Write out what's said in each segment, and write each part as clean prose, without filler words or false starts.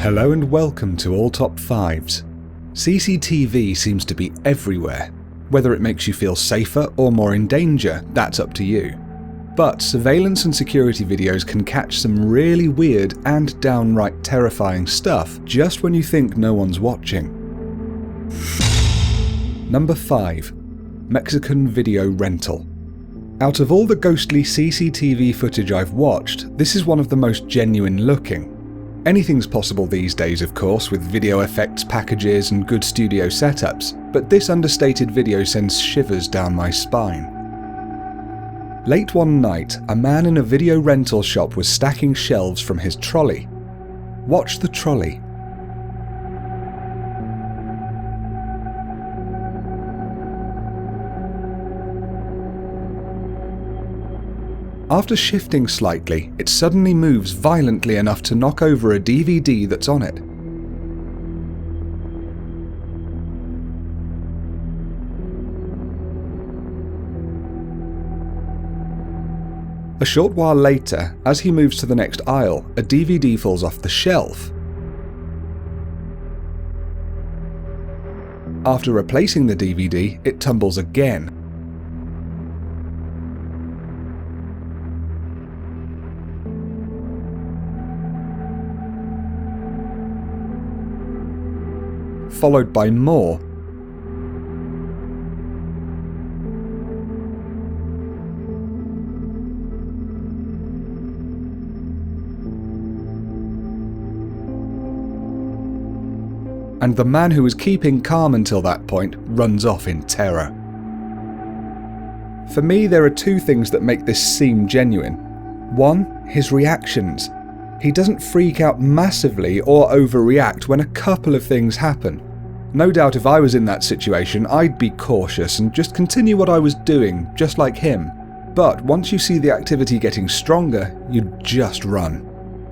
Hello and welcome to All Top 5s. CCTV seems to be everywhere. Whether it makes you feel safer or more in danger, that's up to you. But surveillance and security videos can catch some really weird and downright terrifying stuff just when you think no one's watching. Number 5. Mexican video rental. Out of all the ghostly CCTV footage I've watched, this is one of the most genuine looking. Anything's possible these days, of course, with video effects packages and good studio setups, but this understated video sends shivers down my spine. Late one night, a man in a video rental shop was stacking shelves from his trolley. Watch the trolley. After shifting slightly, it suddenly moves violently enough to knock over a DVD that's on it. A short while later, as he moves to the next aisle, a DVD falls off the shelf. After replacing the DVD, it tumbles again. Followed by more. And the man who was keeping calm until that point runs off in terror. For me, there are two things that make this seem genuine. One, his reactions. He doesn't freak out massively or overreact when a couple of things happen. No doubt if I was in that situation, I'd be cautious and just continue what I was doing, just like him. But once you see the activity getting stronger, you'd just run.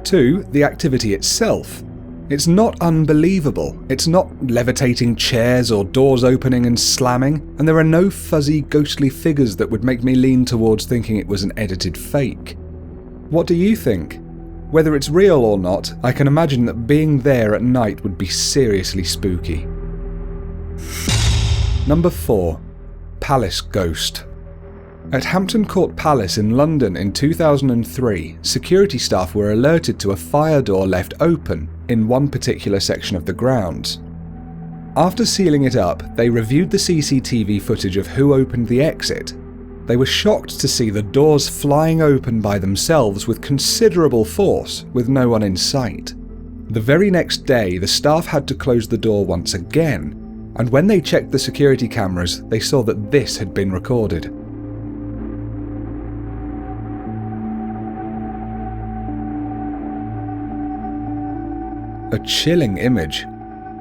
2. The activity itself. It's not unbelievable. It's not levitating chairs or doors opening and slamming, and there are no fuzzy, ghostly figures that would make me lean towards thinking it was an edited fake. What do you think? Whether it's real or not, I can imagine that being there at night would be seriously spooky. Number 4. Palace Ghost. At Hampton Court Palace in London in 2003, security staff were alerted to a fire door left open in one particular section of the grounds. After sealing it up, they reviewed the CCTV footage of who opened the exit. They were shocked to see the doors flying open by themselves with considerable force, with no one in sight. The very next day, the staff had to close the door once again, and when they checked the security cameras, they saw that this had been recorded. A chilling image.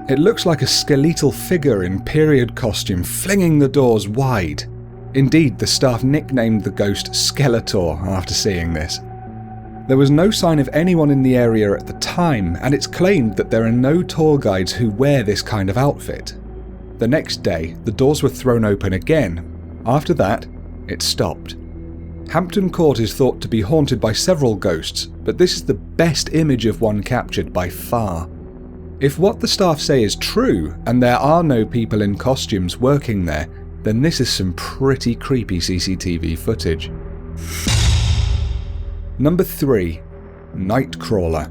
It looks like a skeletal figure in period costume flinging the doors wide. Indeed, the staff nicknamed the ghost Skeletor after seeing this. There was no sign of anyone in the area at the time, and it's claimed that there are no tour guides who wear this kind of outfit. The next day, the doors were thrown open again. After that, it stopped. Hampton Court is thought to be haunted by several ghosts, but this is the best image of one captured by far. If what the staff say is true, and there are no people in costumes working there, then this is some pretty creepy CCTV footage. Number 3. Nightcrawler.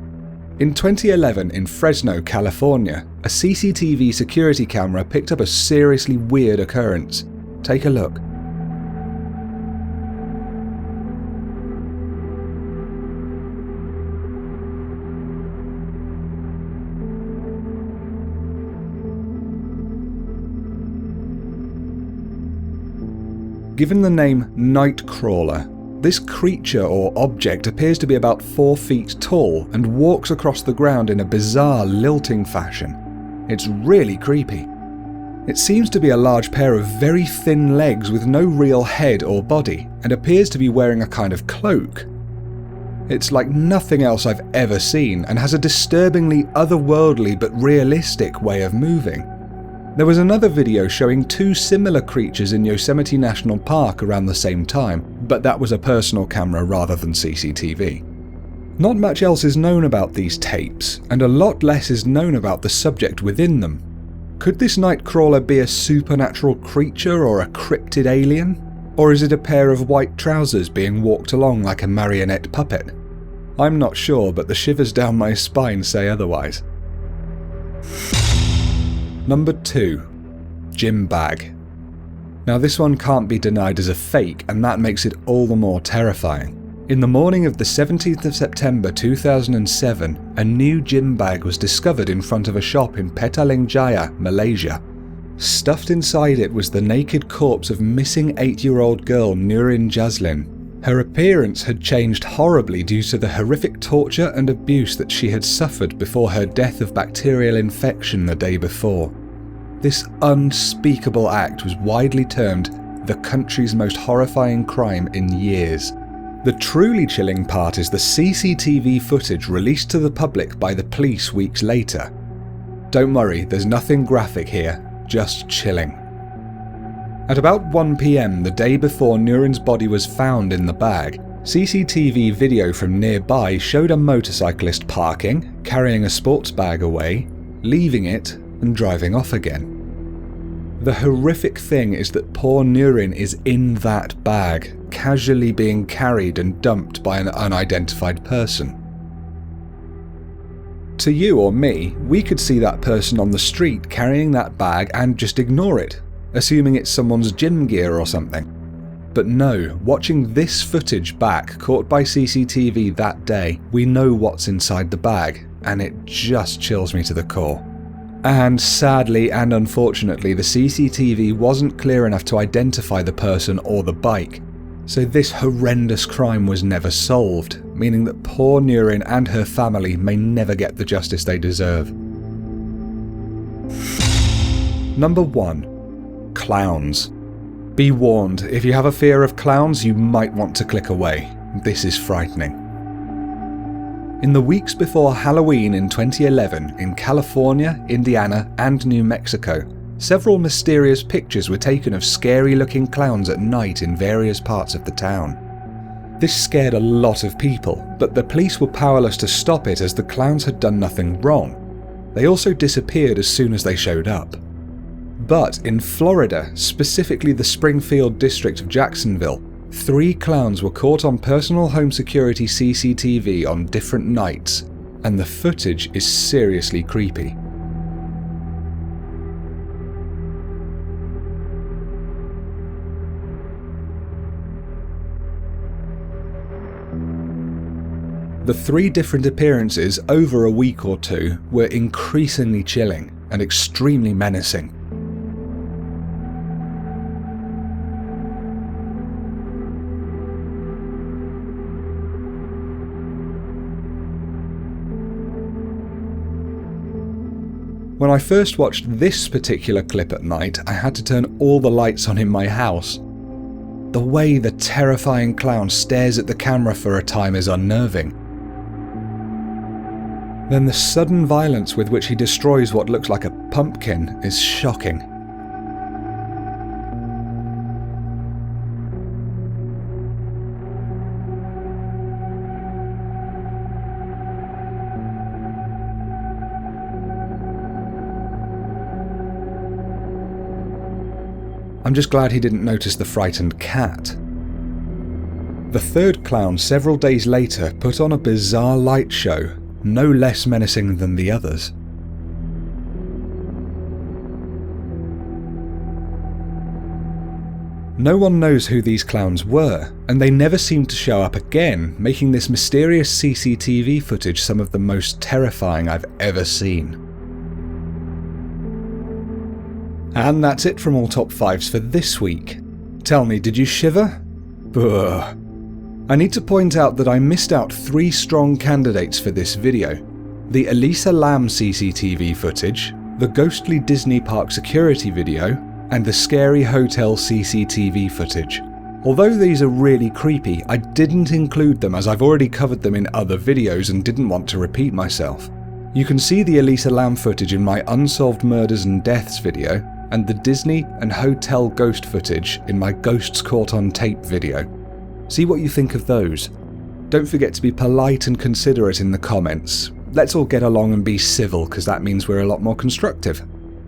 In 2011 in Fresno, California, a CCTV security camera picked up a seriously weird occurrence. Take a look. Given the name Nightcrawler, this creature or object appears to be about 4 feet tall and walks across the ground in a bizarre, lilting fashion. It's really creepy. It seems to be a large pair of very thin legs with no real head or body, and appears to be wearing a kind of cloak. It's like nothing else I've ever seen, and has a disturbingly otherworldly but realistic way of moving. There was another video showing 2 similar creatures in Yosemite National Park around the same time, but that was a personal camera rather than CCTV. Not much else is known about these tapes, and a lot less is known about the subject within them. Could this Nightcrawler be a supernatural creature or a cryptid alien? Or is it a pair of white trousers being walked along like a marionette puppet? I'm not sure, but the shivers down my spine say otherwise. Number 2. Gym bag. Now this one can't be denied as a fake, and that makes it all the more terrifying. In the morning of the 17th of September 2007, a new gym bag was discovered in front of a shop in Petaling Jaya, Malaysia. Stuffed inside it was the naked corpse of missing 8-year-old girl Nurin Jazlin. Her appearance had changed horribly due to the horrific torture and abuse that she had suffered before her death of bacterial infection the day before. This unspeakable act was widely termed the country's most horrifying crime in years. The truly chilling part is the CCTV footage released to the public by the police weeks later. Don't worry, there's nothing graphic here, just chilling. At about 1 PM the day before Nurin's body was found in the bag, CCTV video from nearby showed a motorcyclist parking, carrying a sports bag away, leaving it, and driving off again. The horrific thing is that poor Nurin is in that bag, casually being carried and dumped by an unidentified person. To you or me, we could see that person on the street carrying that bag and just ignore it, assuming it's someone's gym gear or something. But no, watching this footage back caught by CCTV that day, we know what's inside the bag, and it just chills me to the core. And sadly and unfortunately, the CCTV wasn't clear enough to identify the person or the bike, so this horrendous crime was never solved, meaning that poor Nurin and her family may never get the justice they deserve. Number 1. Clowns. Be warned, if you have a fear of clowns, you might want to click away. This is frightening. In the weeks before Halloween in 2011, in California, Indiana, and New Mexico, several mysterious pictures were taken of scary-looking clowns at night in various parts of the town. This scared a lot of people, but the police were powerless to stop it as the clowns had done nothing wrong. They also disappeared as soon as they showed up. But in Florida, specifically the Springfield district of Jacksonville, 3 clowns were caught on personal home security CCTV on different nights, and the footage is seriously creepy. The 3 different appearances over a week or 2 were increasingly chilling and extremely menacing. When I first watched this particular clip at night, I had to turn all the lights on in my house. The way the terrifying clown stares at the camera for a time is unnerving. Then the sudden violence with which he destroys what looks like a pumpkin is shocking. I'm just glad he didn't notice the frightened cat. The 3rd clown several days later put on a bizarre light show, no less menacing than the others. No one knows who these clowns were, and they never seemed to show up again, making this mysterious CCTV footage some of the most terrifying I've ever seen. And that's it from all top 5s for this week. Tell me, did you shiver? Ugh. I need to point out that I missed out 3 strong candidates for this video. The Elisa Lam CCTV footage, the ghostly Disney park security video, and the scary hotel CCTV footage. Although these are really creepy, I didn't include them as I've already covered them in other videos and didn't want to repeat myself. You can see the Elisa Lam footage in my Unsolved Murders and Deaths video, and the Disney and hotel ghost footage in my Ghosts Caught on Tape video. See what you think of those. Don't forget to be polite and considerate in the comments. Let's all get along and be civil, because that means we're a lot more constructive.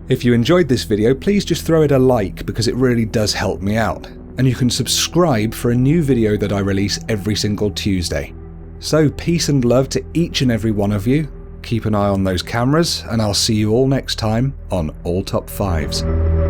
If you enjoyed this video, please just throw it a like, because it really does help me out. And you can subscribe for a new video that I release every single Tuesday. So peace and love to each and every one of you. Keep an eye on those cameras, and I'll see you all next time on All Top 5s.